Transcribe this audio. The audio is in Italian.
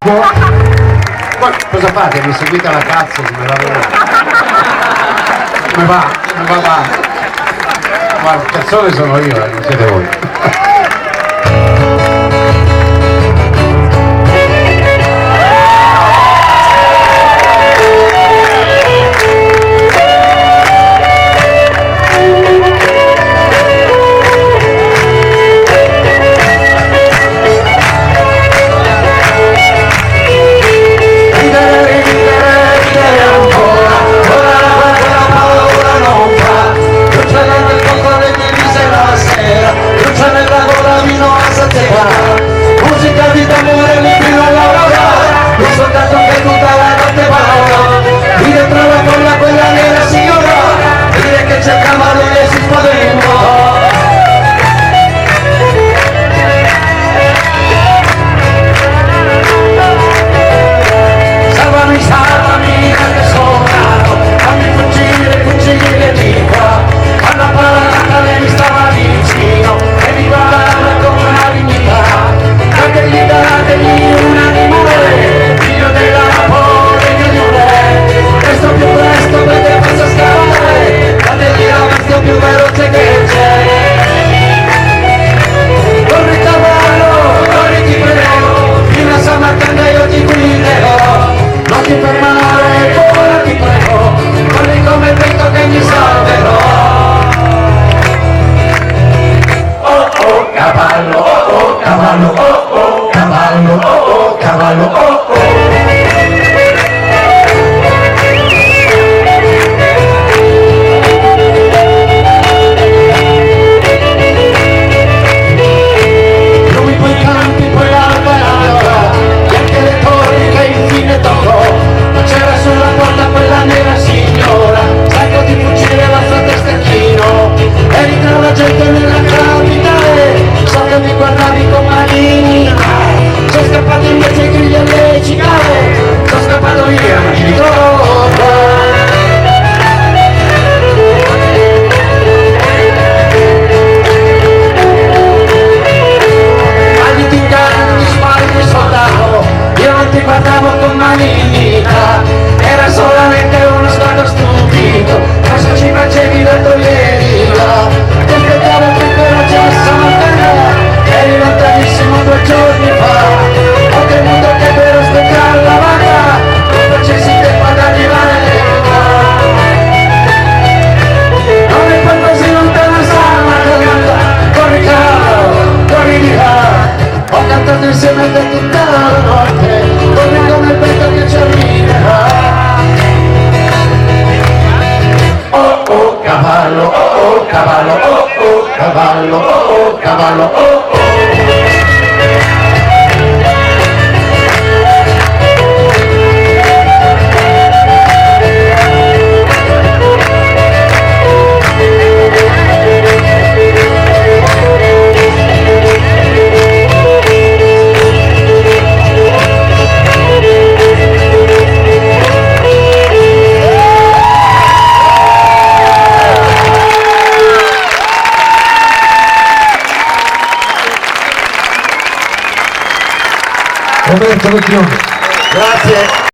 Poi cosa fate? Mi seguite alla cazzo come va? Come va? Come va? Ma il cazzone sono io, non siete voi. Era solamente uno stato stupito, cosa ci facevi l'altro ieri là? Ti aspettavo però già stamattina, eri lontanissimo 2 giorni fa. Ho temuto che per aspettare la vita non facessi tempo ad arrivare qua. Non è poi così lontana Samarcanda, corri caro, corri di là. Ho cantato insieme a te tutta la notte, corri come il vento che ci arriverà. Oh oh cavallo, oh oh cavallo, oh oh cavallo, oh oh cavallo, oh oh. Roberto Vecchione. Grazie.